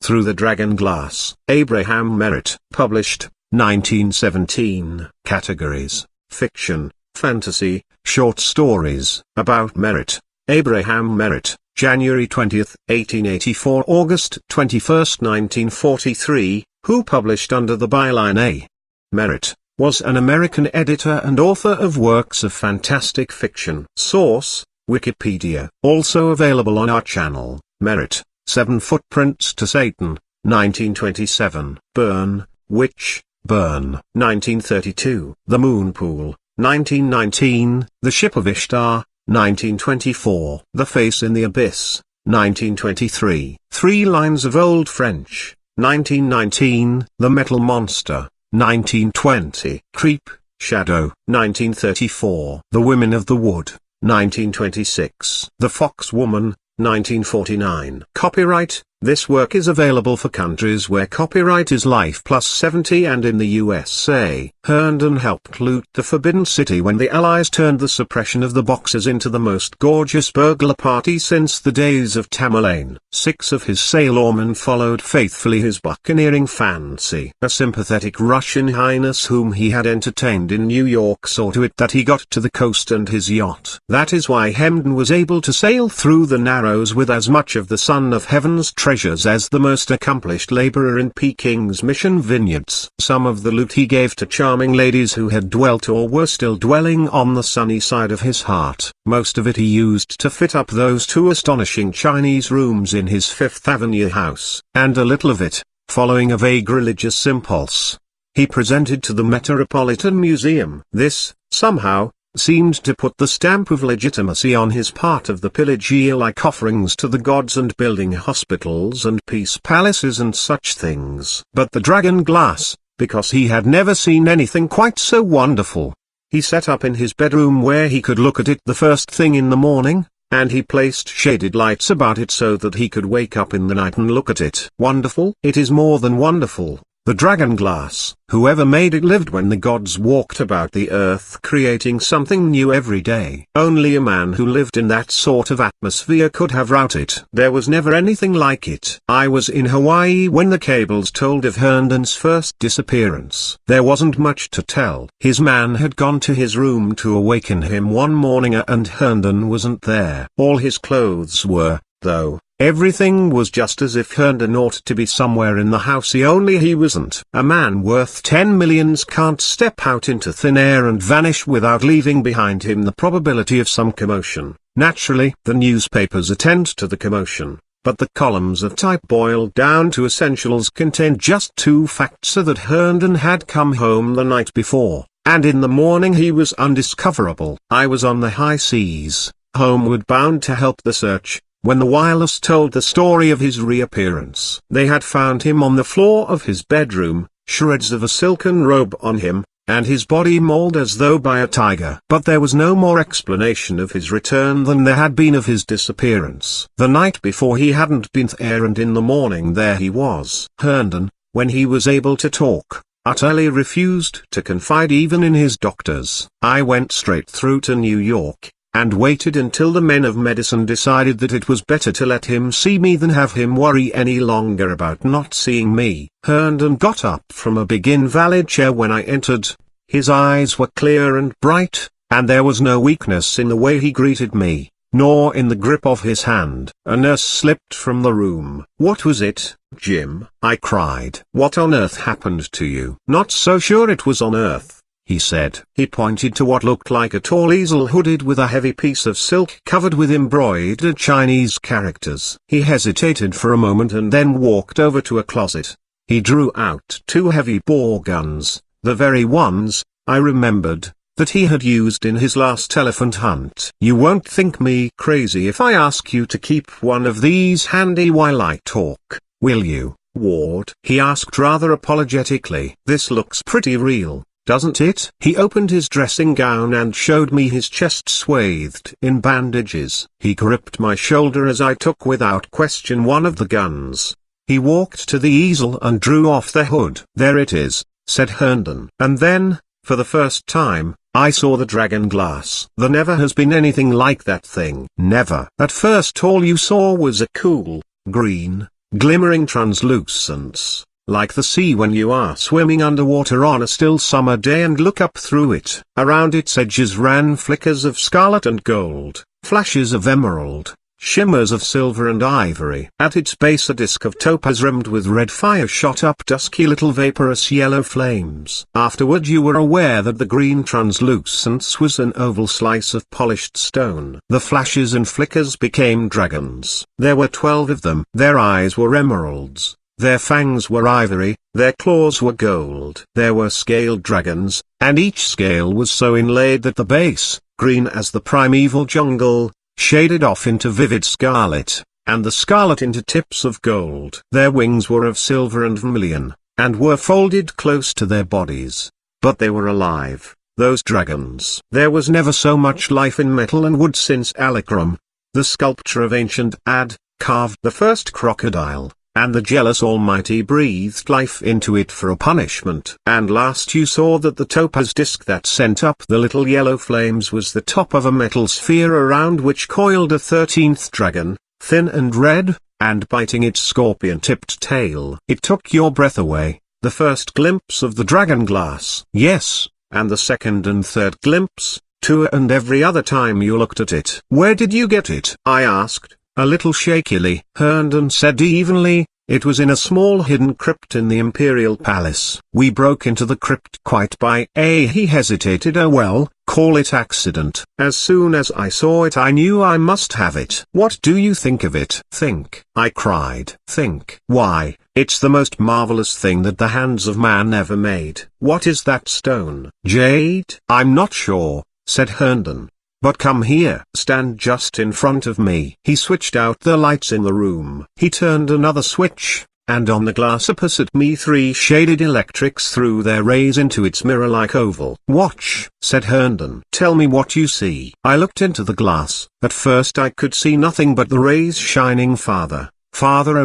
Through the Dragon Glass. Abraham Merritt. Published, 1917. Categories: fiction, fantasy, short stories. About Merritt. Abraham Merritt, January 20, 1884 – August 21, 1943, who published under the byline A. Merritt, was an American editor and author of works of fantastic fiction. Source: Wikipedia. Also available on our channel. Merritt, Seven Footprints to Satan, 1927. Burn, Witch, Burn, 1932. The Moon Pool, 1919. The Ship of Ishtar, 1924. The Face in the Abyss, 1923. 3 Lines of Old French, 1919. The Metal Monster, 1920. Creep, Shadow, 1934. The Women of the Wood, 1926. The Fox Woman, 1949. Copyright: this work is available for countries where copyright is life plus 70 and in the USA. Herndon helped loot the Forbidden City when the Allies turned the suppression of the Boxers into the most gorgeous burglar party since the days of Tamerlane. 6 of his sailormen followed faithfully his buccaneering fancy. A sympathetic Russian highness whom he had entertained in New York saw to it that he got to the coast and his yacht. That is why Herndon was able to sail through the Narrows with as much of the Son of Heaven's treasures as the most accomplished laborer in Peking's mission vineyards. Some of the loot he gave to charming ladies who had dwelt or were still dwelling on the sunny side of his heart. Most of it he used to fit up those 2 astonishing Chinese rooms in his Fifth Avenue house, and a little of it, following a vague religious impulse, he presented to the Metropolitan Museum. This, somehow, seemed to put the stamp of legitimacy on his part of the pillage, like offerings to the gods and building hospitals and peace palaces and such things. But the Dragon Glass, because he had never seen anything quite so wonderful. He set up in his bedroom where he could look at it the first thing in the morning, and he placed shaded lights about it so that he could wake up in the night and look at it. Wonderful? It is more than wonderful. The Dragon Glass. Whoever made it lived when the gods walked about the earth creating something new every day. Only a man who lived in that sort of atmosphere could have wrought it. There was never anything like it. I was in Hawaii when the cables told of Herndon's first disappearance. There wasn't much to tell. His man had gone to his room to awaken him one morning and Herndon wasn't there. All his clothes were, though. Everything was just as if Herndon ought to be somewhere in the house, only he wasn't. A man worth 10 millions can't step out into thin air and vanish without leaving behind him the probability of some commotion. Naturally, the newspapers attend to the commotion, but the columns of type boiled down to essentials contained just 2 facts: that Herndon had come home the night before, and in the morning he was undiscoverable. I was on the high seas, homeward bound to help the search, when the wireless told the story of his reappearance. They had found him on the floor of his bedroom, shreds of a silken robe on him, and his body mauled as though by a tiger. But there was no more explanation of his return than there had been of his disappearance. The night before he hadn't been there, and in the morning there he was. Herndon, when he was able to talk, utterly refused to confide even in his doctors. I went straight through to New York, and waited until the men of medicine decided that it was better to let him see me than have him worry any longer about not seeing me. Herndon got up from a big invalid chair when I entered. His eyes were clear and bright, and there was no weakness in the way he greeted me, nor in the grip of his hand. A nurse slipped from the room. "What was it, Jim?" I cried. "What on earth happened to you?" "Not so sure it was on earth," he said. He pointed to what looked like a tall easel hooded with a heavy piece of silk covered with embroidered Chinese characters. He hesitated for a moment and then walked over to a closet. He drew out 2 heavy bore guns, the very ones, I remembered, that he had used in his last elephant hunt. "You won't think me crazy if I ask you to keep one of these handy while I talk, will you, Ward?" he asked rather apologetically. "This looks pretty real, doesn't it?" He opened his dressing gown and showed me his chest swathed in bandages. He gripped my shoulder as I took without question one of the guns. He walked to the easel and drew off the hood. "There it is," said Herndon. And then, for the first time, I saw the Dragon Glass. There never has been anything like that thing. Never. At first all you saw was a cool, green, glimmering translucence, like the sea when you are swimming underwater on a still summer day and look up through it. Around its edges ran flickers of scarlet and gold, flashes of emerald, shimmers of silver and ivory. At its base a disk of topaz rimmed with red fire shot up dusky little vaporous yellow flames. Afterward you were aware that the green translucence was an oval slice of polished stone. The flashes and flickers became dragons. There were 12 of them. Their eyes were emeralds, their fangs were ivory, their claws were gold. There were scaled dragons, and each scale was so inlaid that the base, green as the primeval jungle, shaded off into vivid scarlet, and the scarlet into tips of gold. Their wings were of silver and vermilion, and were folded close to their bodies. But they were alive, those dragons. There was never so much life in metal and wood since Alakram, the sculptor of ancient Ad, carved the first crocodile, and the jealous Almighty breathed life into it for a punishment. And last you saw that the topaz disk that sent up the little yellow flames was the top of a metal sphere around which coiled a 13th dragon, thin and red, and biting its scorpion-tipped tail. It took your breath away, the first glimpse of the dragon glass. Yes, and the second and third glimpse, too, and every other time you looked at it. Where did you get it? I asked, a little shakily. Herndon said evenly, it was in a small hidden crypt in the Imperial Palace. We broke into the crypt quite by he hesitated. Oh well, call it accident. As soon as I saw it I knew I must have it. What do you think of it? Think, I cried. Think. Why, it's the most marvelous thing that the hands of man ever made. What is that stone? Jade? I'm not sure, said Herndon. But come here. Stand just in front of me. He switched out the lights in the room. He turned another switch, and on the glass opposite me 3 shaded electrics threw their rays into its mirror-like oval. Watch, said Herndon. Tell me what you see. I looked into the glass. At first I could see nothing but the rays shining farther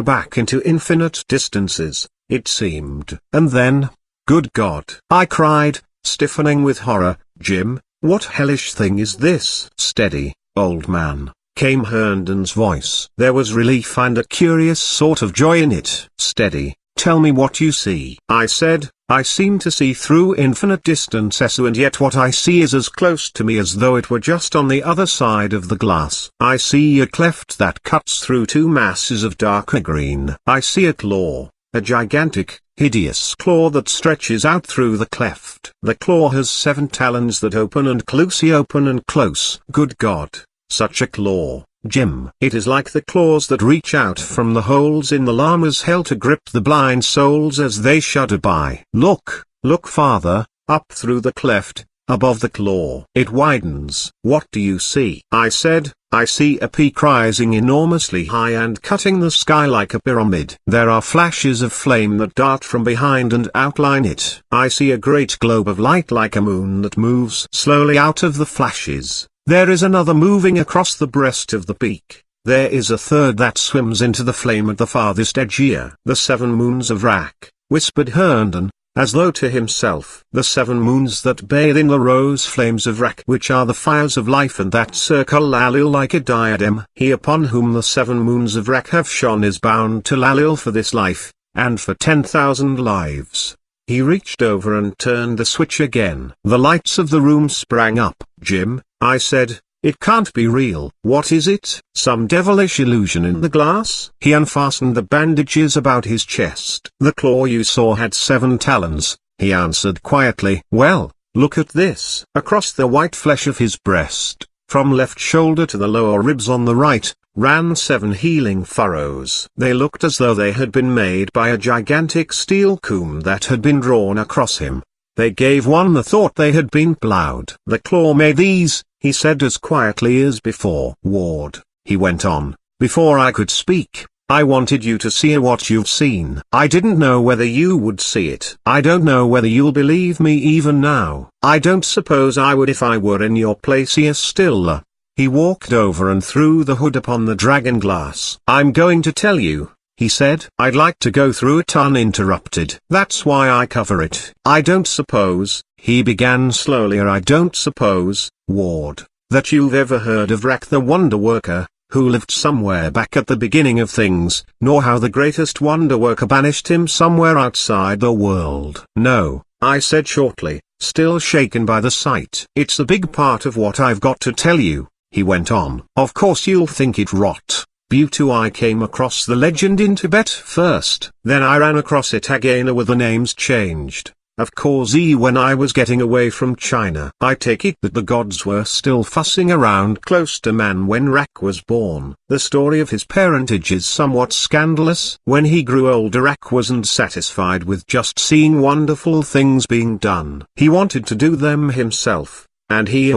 back into infinite distances, it seemed. And then, good God! I cried, stiffening with horror, Jim, what hellish thing is this? Steady, old man, came Herndon's voice. There was relief and a curious sort of joy in it. Steady, tell me what you see. I said, I seem to see through infinite distances, and yet what I see is as close to me as though it were just on the other side of the glass. I see a cleft that cuts through 2 masses of darker green. I see a claw, a gigantic, hideous claw that stretches out through the cleft. The claw has 7 talons that open and close. Good God, such a claw, Jim. It is like the claws that reach out from the holes in the llama's hell to grip the blind souls as they shudder by. Look farther, up through the cleft, above the claw. It widens. What do you see? I said, I see a peak rising enormously high and cutting the sky like a pyramid. There are flashes of flame that dart from behind and outline it. I see a great globe of light like a moon that moves slowly out of the flashes. There is another moving across the breast of the peak. There is a third that swims into the flame at the farthest edge. Here. The 7 moons of Rak, whispered Herndon, as though to himself. The 7 moons that bathe in the rose flames of Rak, which are the fires of life and that circle Lalil like a diadem. He upon whom the 7 moons of Rak have shone is bound to Lalil for this life, and for 10,000 lives. He reached over and turned the switch again. The lights of the room sprang up. Jim, I said, it can't be real. What is it? Some devilish illusion in the glass? He unfastened the bandages about his chest. The claw you saw had 7 talons, he answered quietly. Well, look at this. Across the white flesh of his breast, from left shoulder to the lower ribs on the right, ran 7 healing furrows. They looked as though they had been made by a gigantic steel comb that had been drawn across him. They gave one the thought they had been ploughed. The claw made these, he said as quietly as before. Ward, he went on, before I could speak, I wanted you to see what you've seen. I didn't know whether you would see it. I don't know whether you'll believe me even now. I don't suppose I would if I were in your place here still. He walked over and threw the hood upon the dragon glass. I'm going to tell you, he said. I'd like to go through it uninterrupted. That's why I cover it. I don't suppose, he began slowly, I don't suppose, Ward, that you've ever heard of Rak the Wonder Worker, who lived somewhere back at the beginning of things, nor how the greatest wonder worker banished him somewhere outside the world. No, I said shortly, still shaken by the sight. It's a big part of what I've got to tell you, he went on. Of course you'll think it rot. I came across the legend in Tibet first, then I ran across it again with the names changed. Of course when I was getting away from China. I take it that the gods were still fussing around close to man when Rak was born. The story of his parentage is somewhat scandalous. When he grew older, Rak wasn't satisfied with just seeing wonderful things being done. He wanted to do them himself, and he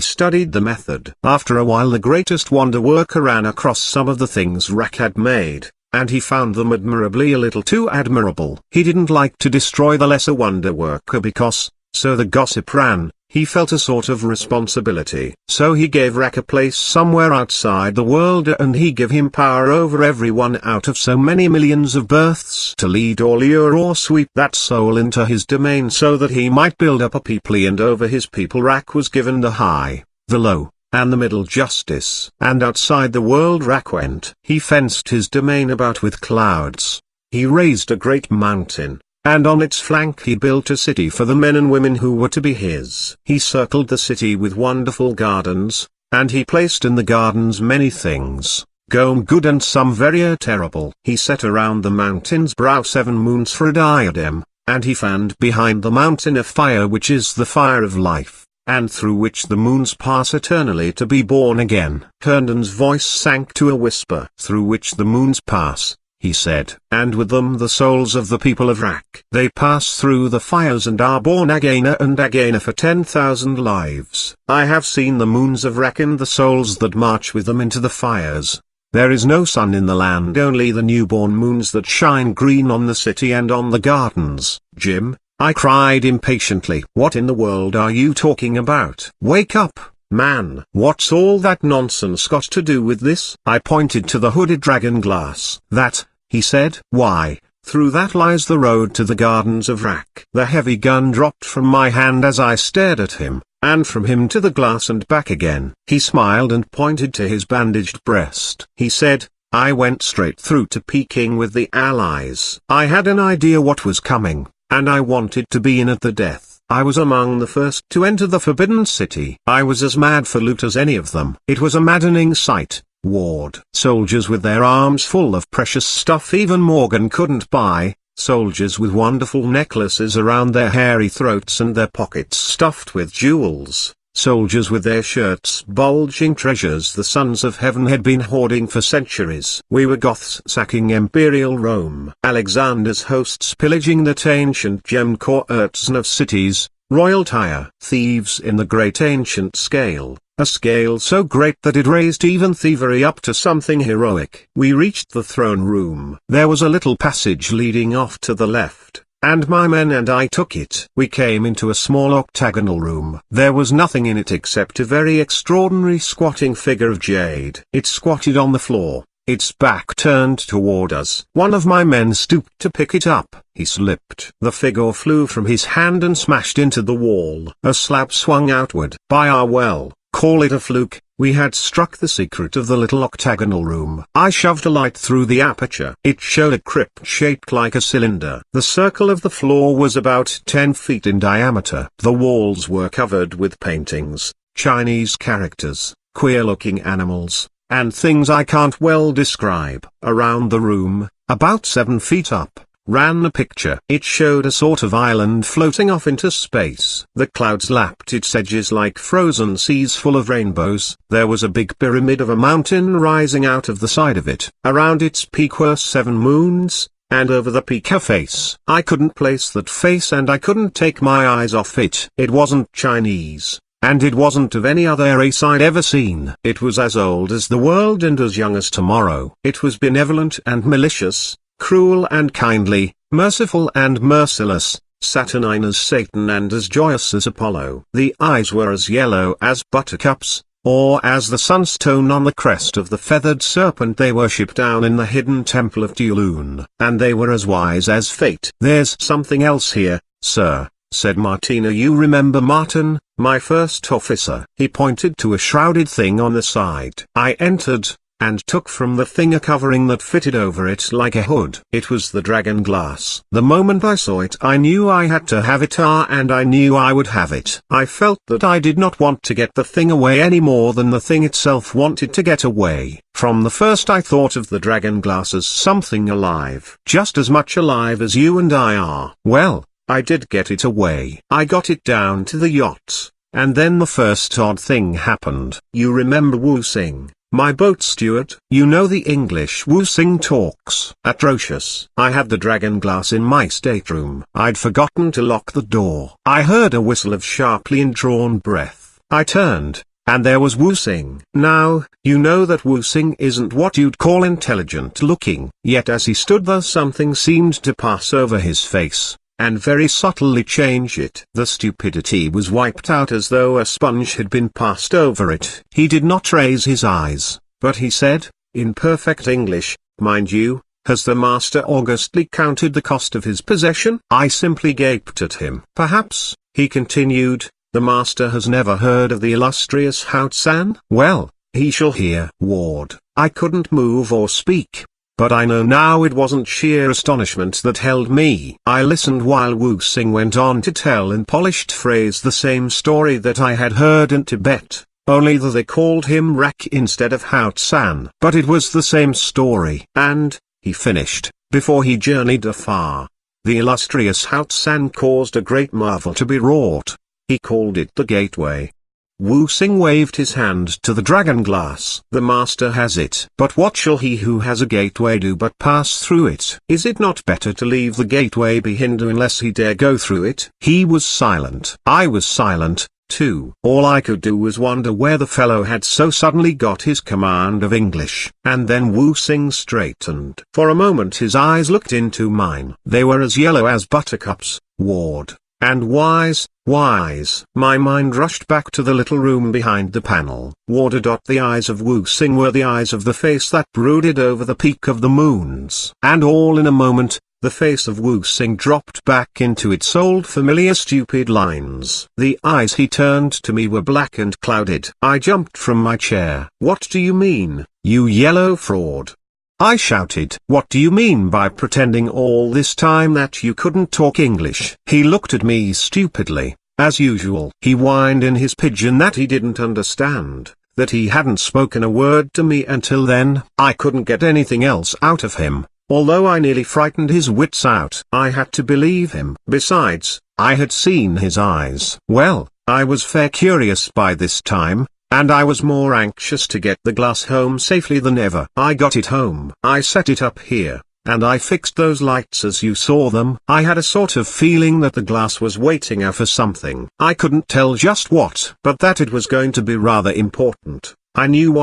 studied the method. After a while the greatest wonder worker ran across some of the things Rak had made, and he found them admirably a little too admirable. He didn't like to destroy the lesser wonder worker because, so the gossip ran, he felt a sort of responsibility. So he gave Rak a place somewhere outside the world, and he gave him power over everyone out of so many millions of births to lead or lure or sweep that soul into his domain so that he might build up a people, and over his people Rak was given the high, the low, and the middle justice. And outside the world Rak went. He fenced his domain about with clouds. He raised a great mountain, and on its flank he built a city for the men and women who were to be his. He circled the city with wonderful gardens, and he placed in the gardens many things, good and some very terrible. He set around the mountain's brow 7 moons for a diadem, and he fanned behind the mountain a fire which is the fire of life, and through which the moons pass eternally to be born again. Herndon's voice sank to a whisper. Through which the moons pass, he said, and with them the souls of the people of Rak. They pass through the fires and are born again and again for 10,000 lives. I have seen the moons of Rak and the souls that march with them into the fires. There is no sun in the land, only the newborn moons that shine green on the city and on the gardens. Jim, I cried impatiently. What in the world are you talking about? Wake up, man. What's all that nonsense got to do with this? I pointed to the hooded dragon glass. That, he said. Why, through that lies the road to the gardens of Rak. The heavy gun dropped from my hand as I stared at him, and from him to the glass and back again. He smiled and pointed to his bandaged breast. He said, I went straight through to Peking with the Allies. I had an idea what was coming, and I wanted to be in at the death. I was among the first to enter the Forbidden City. I was as mad for loot as any of them. It was a maddening sight. Ward soldiers with their arms full of precious stuff even Morgan couldn't buy, soldiers with wonderful necklaces around their hairy throats and their pockets stuffed with jewels, soldiers with their shirts bulging treasures the sons of heaven had been hoarding for centuries. We were Goths sacking imperial Rome, Alexander's hosts pillaging that ancient gem courts of cities, royal Tyre, thieves in the great ancient scale, a scale so great that it raised even thievery up to something heroic. We reached the throne room. There was a little passage leading off to the left, and my men and I took it. We came into a small octagonal room. There was nothing in it except a very extraordinary squatting figure of jade. It squatted on the floor, its back turned toward us. One of my men stooped to pick it up. He slipped. The figure flew from his hand and smashed into the wall. A slab swung outward. By our call it a fluke, we had struck the secret of the little octagonal room. I shoved a light through the aperture. It showed a crypt shaped like a cylinder. The circle of the floor was about 10 feet in diameter. The walls were covered with paintings, Chinese characters, queer-looking animals, and things I can't well describe. Around the room, about 7 feet up, ran a picture. It showed a sort of island floating off into space. The clouds lapped its edges like frozen seas full of rainbows. There was a big pyramid of a mountain rising out of the side of it. Around its peak were 7 moons, and over the peak a face. I couldn't place that face and I couldn't take my eyes off it. It wasn't Chinese, and it wasn't of any other race I'd ever seen. It was as old as the world and as young as tomorrow. It was benevolent and malicious, cruel and kindly, merciful and merciless, saturnine as Satan and as joyous as Apollo. The eyes were as yellow as buttercups, or as the sunstone on the crest of the feathered serpent they worship down in the hidden temple of Tulun. And they were as wise as fate. There's something else here, sir, said Martina. "You remember Martin, my first officer?" He pointed to a shrouded thing on the side. I entered, and took from the thing a covering that fitted over it like a hood. It was the dragon glass. The moment I saw it I knew I had to have it, and I knew I would have it. I felt that I did not want to get the thing away any more than the thing itself wanted to get away. From the first I thought of the dragon glass as something alive, just as much alive as you and I are. Well, I did get it away. I got it down to the yacht, and then the first odd thing happened. You remember Wu Sing, my boat steward? You know the English Wu Sing talks. Atrocious. I had the dragon glass in my stateroom. I'd forgotten to lock the door. I heard a whistle of sharply indrawn breath. I turned, and there was Wu Sing. Now, you know that Wu Sing isn't what you'd call intelligent looking, yet as he stood there something seemed to pass over his face, and very subtly change it. The stupidity was wiped out as though a sponge had been passed over it. He did not raise his eyes, but he said, in perfect English, mind you, "Has the master augustly counted the cost of his possession?" I simply gaped at him. "Perhaps," he continued, "the master has never heard of the illustrious Hao San? Well, he shall hear." Ward. I couldn't move or speak. But I know now it wasn't sheer astonishment that held me. I listened while Wu Sing went on to tell in polished phrase the same story that I had heard in Tibet, only that they called him Rak instead of Hao San. But it was the same story. And, he finished, before he journeyed afar, the illustrious Hao San caused a great marvel to be wrought. He called it the gateway. Wu Sing waved his hand to the dragon glass. "The master has it. But what shall he who has a gateway do but pass through it? Is it not better to leave the gateway behind unless he dare go through it?" He was silent. I was silent, too. All I could do was wonder where the fellow had so suddenly got his command of English. And then Wu Sing straightened. For a moment his eyes looked into mine. They were as yellow as buttercups. "Ward. And wise, wise." My mind rushed back to the little room behind the panel. Ward. The eyes of Wu Sing were the eyes of the face that brooded over the peak of the moons. And all in a moment, the face of Wu Sing dropped back into its old familiar stupid lines. The eyes he turned to me were black and clouded. I jumped from my chair. "What do you mean, you yellow fraud?" I shouted. "What do you mean by pretending all this time that you couldn't talk English?" He looked at me stupidly, as usual. He whined in his pidgin that he didn't understand, that he hadn't spoken a word to me until then. I couldn't get anything else out of him, although I nearly frightened his wits out. I had to believe him. Besides, I had seen his eyes. Well, I was fair curious by this time, and I was more anxious to get the glass home safely than ever. I got it home. I set it up here, and I fixed those lights as you saw them. I had a sort of feeling that the glass was waiting for something. I couldn't tell just what, but that it was going to be rather important. I knew.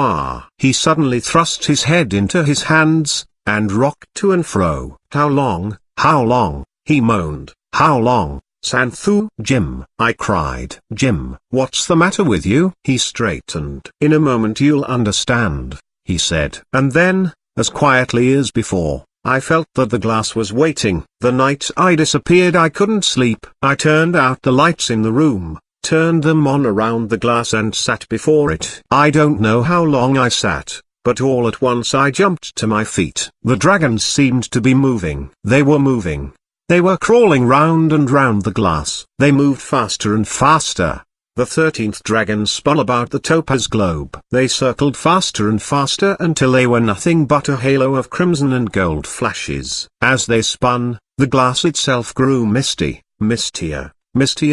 He suddenly thrust his head into his hands, and rocked to and fro. How long, he moaned. "How long, Santhu?" "Jim," I cried. "Jim, what's the matter with you?" He straightened. "In a moment you'll understand," he said. And then, as quietly as before, I felt that the glass was waiting. The night I disappeared I couldn't sleep. I turned out the lights in the room, turned them on around the glass and sat before it. I don't know how long I sat, but all at once I jumped to my feet. The dragons seemed to be moving. They were moving. They were crawling round and round the glass. They moved faster and faster. The 13th dragon spun about the topaz globe. They circled faster and faster until they were nothing but a halo of crimson and gold flashes. As they spun, the glass itself grew misty, mistier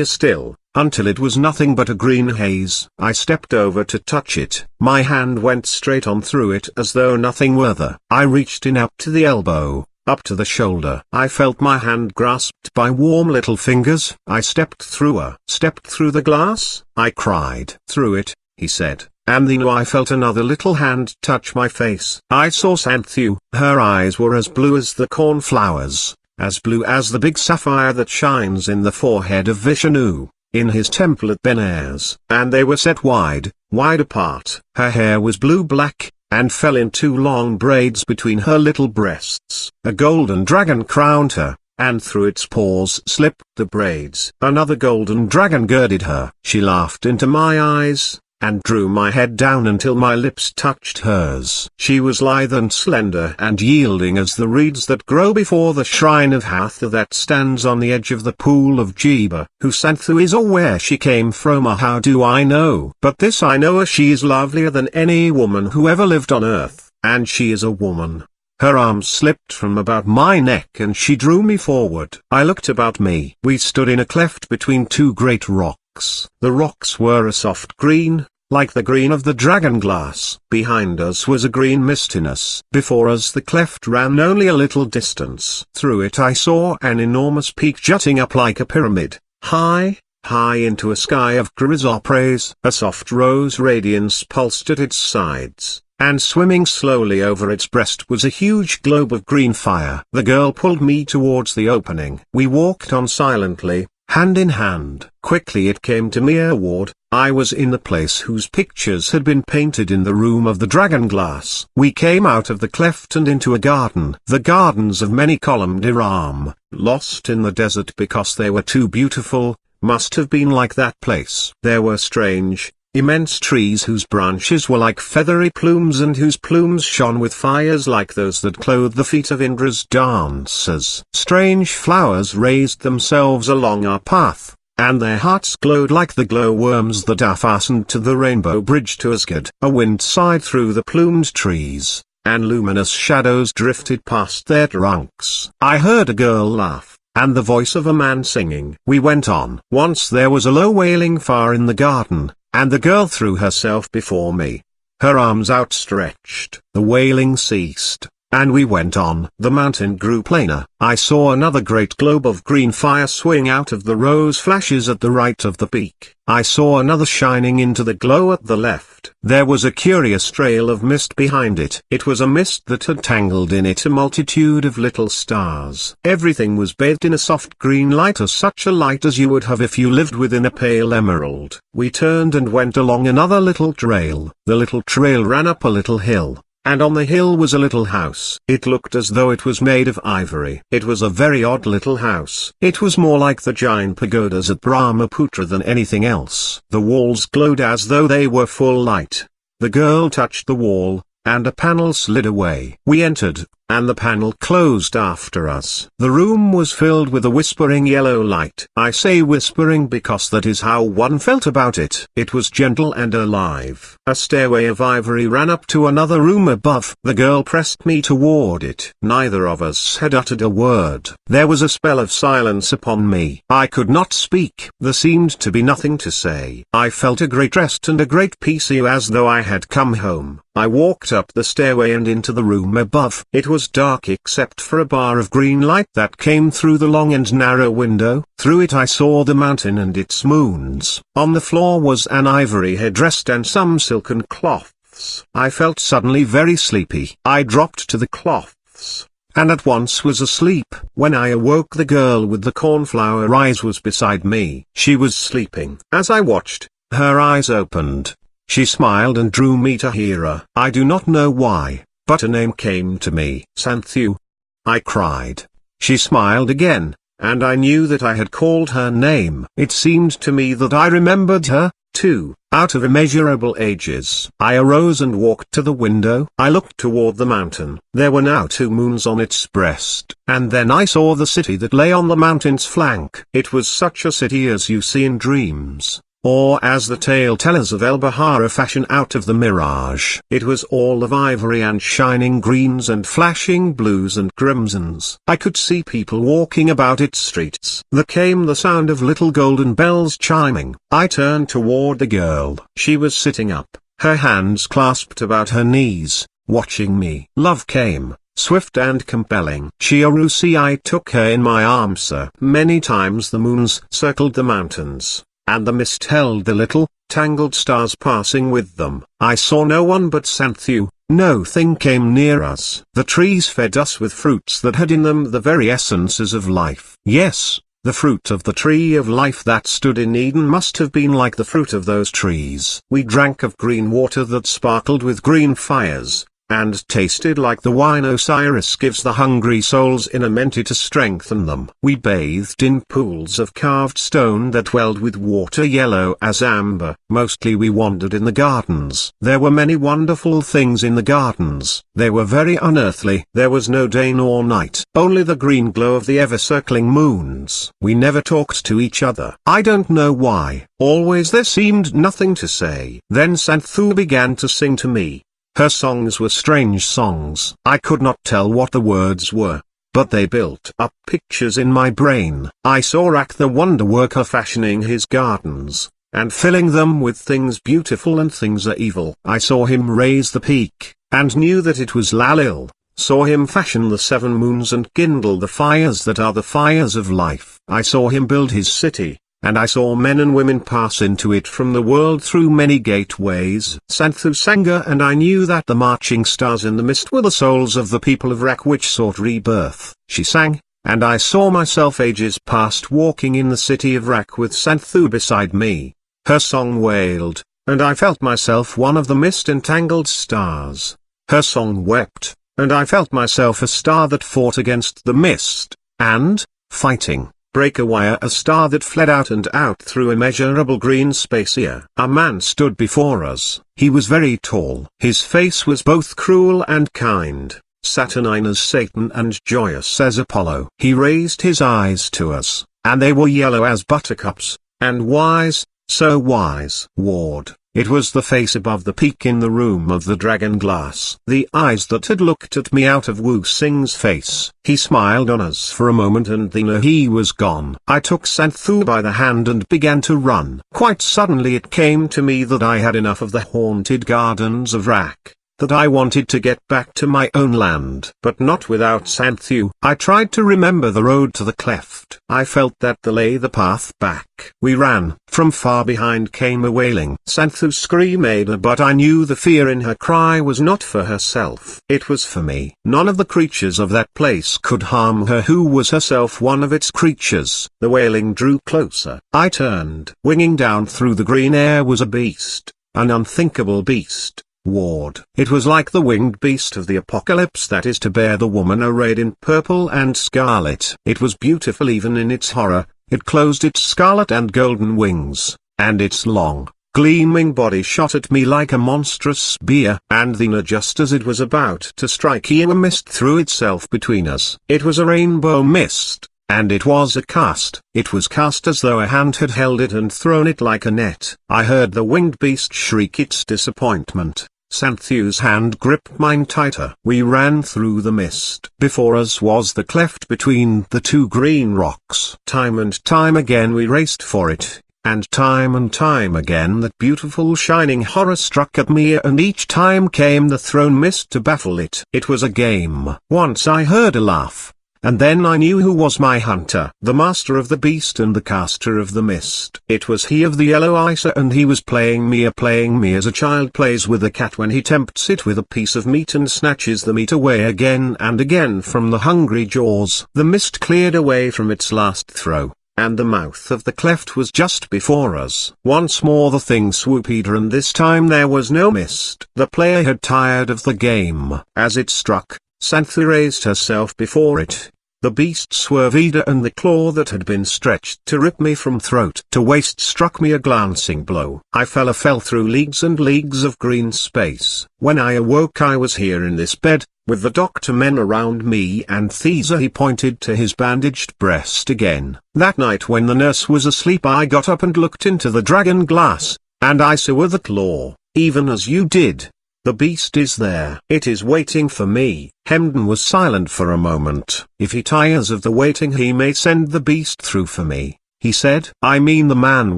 still, until it was nothing but a green haze. I stepped over to touch it. My hand went straight on through it as though nothing were there. I reached in up to the elbow, up to the shoulder. I felt my hand grasped by warm little fingers. I stepped through the glass? I cried. "Through it," he said, and then I felt another little hand touch my face. I saw Santhu. Her eyes were as blue as the cornflowers, as blue as the big sapphire that shines in the forehead of Vishnu, in his temple at Benares, and they were set wide apart. Her hair was blue-black, and fell in two long braids between her little breasts. A golden dragon crowned her, and through its paws slipped the braids. Another golden dragon girded her. She laughed into my eyes, and drew my head down until my lips touched hers. She was lithe and slender and yielding as the reeds that grow before the shrine of Hathor that stands on the edge of the pool of Jeba. Who Santhu is or where she came from how do I know? But this I know, she is lovelier than any woman who ever lived on earth, and she is a woman. Her arms slipped from about my neck and she drew me forward. I looked about me. We stood in a cleft between two great rocks. The rocks were a soft green, like the green of the dragon glass. Behind us was a green mistiness. Before us the cleft ran only a little distance. Through it I saw an enormous peak jutting up like a pyramid, high into a sky of chrysoprase. A soft rose radiance pulsed at its sides, and swimming slowly over its breast was a huge globe of green fire. The girl pulled me towards the opening. We walked on silently, hand in hand. Quickly it came to me a ward. I was in the place whose pictures had been painted in the room of the dragon glass. We came out of the cleft and into a garden. The gardens of many-columned Iram, lost in the desert because they were too beautiful, must have been like that place. There were strange, immense trees whose branches were like feathery plumes and whose plumes shone with fires like those that clothe the feet of Indra's dancers. Strange flowers raised themselves along our path, and their hearts glowed like the glowworms that are fastened to the rainbow bridge to Asgard. A wind sighed through the plumed trees, and luminous shadows drifted past their trunks. I heard a girl laugh, and the voice of a man singing. We went on. Once there was a low wailing far in the garden, and the girl threw herself before me, her arms outstretched. The wailing ceased, and we went on. The mountain grew plainer. I saw another great globe of green fire swing out of the rose flashes at the right of the peak. I saw another shining into the glow at the left. There was a curious trail of mist behind it. It was a mist that had tangled in it a multitude of little stars. Everything was bathed in a soft green light, as such a light as you would have if you lived within a pale emerald. We turned and went along another little trail. The little trail ran up a little hill, and on the hill was a little house. It looked as though it was made of ivory. It was a very odd little house. It was more like the giant pagodas at Brahmaputra than anything else. The walls glowed as though they were full light. The girl touched the wall, and a panel slid away. We entered, and the panel closed after us. The room was filled with a whispering yellow light. I say whispering because that is how one felt about it. It was gentle and alive. A stairway of ivory ran up to another room above. The girl pressed me toward it. Neither of us had uttered a word. There was a spell of silence upon me. I could not speak. There seemed to be nothing to say. I felt a great rest and a great peace, as though I had come home. I walked up the stairway and into the room above. It was dark except for a bar of green light that came through the long and narrow window. Through it I saw the mountain and its moons. On the floor was an ivory headrest and some silken cloths. I felt suddenly very sleepy. I dropped to the cloths, and at once was asleep. When I awoke, the girl with the cornflower eyes was beside me. She was sleeping. As I watched, her eyes opened. She smiled and drew me to hear her. I do not know why, but a name came to me. Santhu, I cried. She smiled again, and I knew that I had called her name. It seemed to me that I remembered her, too, out of immeasurable ages. I arose and walked to the window. I looked toward the mountain. There were now 2 moons on its breast. And then I saw the city that lay on the mountain's flank. It was such a city as you see in dreams, or as the tale-tellers of El-Bahara fashion out of the mirage. It was all of ivory and shining greens and flashing blues and crimsons. I could see people walking about its streets. There came the sound of little golden bells chiming. I turned toward the girl. She was sitting up, her hands clasped about her knees, watching me. Love came, swift and compelling. Chiarusi, I took her in my arms. Many times the moons circled the mountains, and the mist held the little, tangled stars passing with them. I saw no one but Santhu. No thing came near us. The trees fed us with fruits that had in them the very essences of life. Yes, the fruit of the tree of life that stood in Eden must have been like the fruit of those trees. We drank of green water that sparkled with green fires, and tasted like the wine Osiris gives the hungry souls in Amenti to strengthen them. We bathed in pools of carved stone that welled with water yellow as amber. Mostly we wandered in the gardens. There were many wonderful things in the gardens. They were very unearthly. There was no day nor night, only the green glow of the ever-circling moons. We never talked to each other. I don't know why. Always there seemed nothing to say. Then Santhu began to sing to me. Her songs were strange songs. I could not tell what the words were, but they built up pictures in my brain. I saw Rak the wonder worker fashioning his gardens, and filling them with things beautiful and things evil. I saw him raise the peak, and knew that it was Lalil. Saw him fashion the 7 moons and kindle the fires that are the fires of life. I saw him build his city, and I saw men and women pass into it from the world through many gateways. Santhu Sangha, and I knew that the marching stars in the mist were the souls of the people of Rak which sought rebirth. She sang, and I saw myself ages past walking in the city of Rak with Santhu beside me. Her song wailed, and I felt myself one of the mist-entangled stars. Her song wept, and I felt myself a star that fought against the mist, and, fighting, break a wire, a star that fled out and out through immeasurable green space. Here, a man stood before us. He was very tall. His face was both cruel and kind, saturnine as Satan and joyous as Apollo. He raised his eyes to us, and they were yellow as buttercups, and wise, so wise. Ward. It was the face above the peak in the room of the dragon glass. The eyes that had looked at me out of Wu Sing's face. He smiled on us for a moment and then he was gone. I took Santhu by the hand and began to run. Quite suddenly it came to me that I had enough of the haunted gardens of Rak, that I wanted to get back to my own land. But not without Santhu. I tried to remember the road to the cleft. I felt that lay the path back. We ran. From far behind came a wailing. Santhu screamed, but I knew the fear in her cry was not for herself. It was for me. None of the creatures of that place could harm her who was herself one of its creatures. The wailing drew closer. I turned. Winging down through the green air was a beast. An unthinkable beast. Ward. It was like the winged beast of the apocalypse, that is to bear the woman arrayed in purple and scarlet. It was beautiful even in its horror. It closed its scarlet and golden wings, and its long, gleaming body shot at me like a monstrous spear. And then just as it was about to strike, a mist threw itself between us. It was a rainbow mist, and it was a cast. It was cast as though a hand had held it and thrown it like a net. I heard the winged beast shriek its disappointment. Santhu's hand gripped mine tighter. We ran through the mist. Before us was the cleft between the 2 green rocks. Time and time again we raced for it, and time again that beautiful shining horror struck at me, and each time came the thrown mist to baffle it. It was a game. Once I heard a laugh, and then I knew who was my hunter, the master of the beast and the caster of the mist. It was he of the yellow eyes, and he was playing me as a child plays with a cat when he tempts it with a piece of meat and snatches the meat away again and again from the hungry jaws. The mist cleared away from its last throw, and the mouth of the cleft was just before us. Once more the thing swooped, and this time there was no mist. The player had tired of the game. As it struck, Santhu raised herself before it. The beast swerved, and the claw that had been stretched to rip me from throat to waist struck me a glancing blow. I fell through leagues and leagues of green space. When I awoke I was here in this bed, with the doctor men around me and Thesa. He pointed to his bandaged breast again. That night when the nurse was asleep I got up and looked into the dragon glass, and I saw the claw, even as you did. The beast is there. It is waiting for me. Hemden was silent for a moment. If he tires of the waiting he may send the beast through for me, he said. I mean the man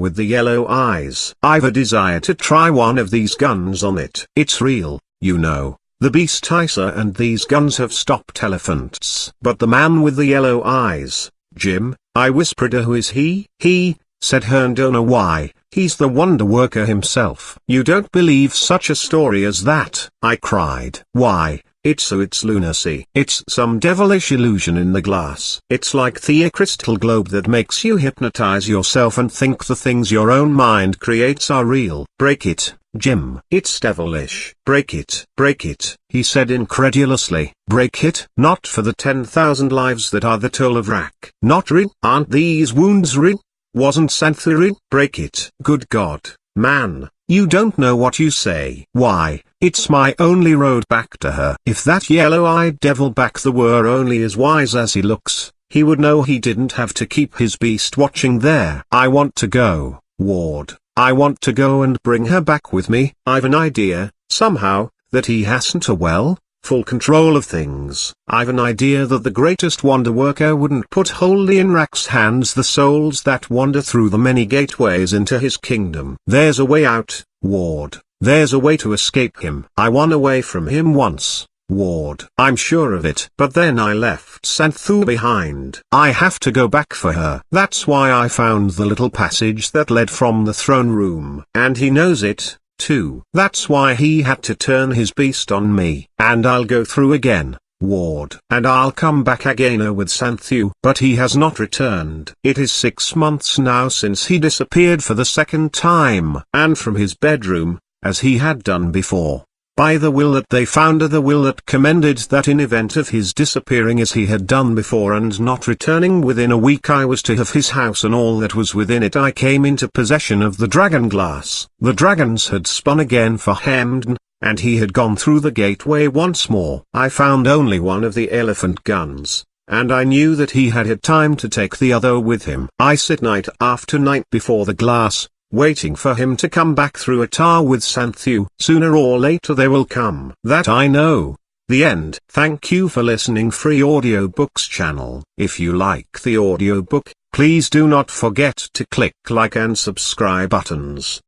with the yellow eyes. I've a desire to try one of these guns on it. It's real, you know. The beast Isa and these guns have stopped elephants. But the man with the yellow eyes, Jim, I whispered. Who is he? He, said Herndon. Why, He's the wonder worker himself. You don't believe such a story as that, I cried. Why, it's lunacy. It's some devilish illusion in the glass. It's like the crystal globe that makes you hypnotize yourself and think the things your own mind creates are real. Break it, Jim. It's devilish. Break it, he said incredulously. Break it? Not for the 10,000 lives that are the toll of Rack. Not real? Aren't these wounds real? Wasn't Santhu real? Break it. Good God, man, you don't know what you say. Why, it's my only road back to her. If that yellow-eyed devil back there were only as wise as he looks, he would know he didn't have to keep his beast watching there. I want to go, Ward. I want to go and bring her back with me. I've an idea, somehow, that he hasn't full control of things. I've an idea that the greatest wonder worker wouldn't put wholly in Rack's hands the souls that wander through the many gateways into his kingdom. There's a way out, Ward. There's a way to escape him. I won away from him once, Ward. I'm sure of it. But then I left Santhu behind. I have to go back for her. That's why I found the little passage that led from the throne room. And he knows it, too. That's why he had to turn his beast on me. And I'll go through again, Ward. And I'll come back again with Santhu. But he has not returned. It is 6 months now since he disappeared for the second time. And from his bedroom, as he had done before. By the will that they found, the will that commended that in event of his disappearing as he had done before and not returning within a week, I was to have his house and all that was within it. I came into possession of the dragon glass. The dragons had spun again for Hamden, and he had gone through the gateway once more. I found only one of the elephant guns, and I knew that he had had time to take the other with him. I sit night after night before the glass, waiting for him to come back through a tar with Santhu. Sooner or later they will come. That I know. The end. Thank you for listening. Free Audiobooks channel. If you like the audiobook, please do not forget to click like and subscribe buttons.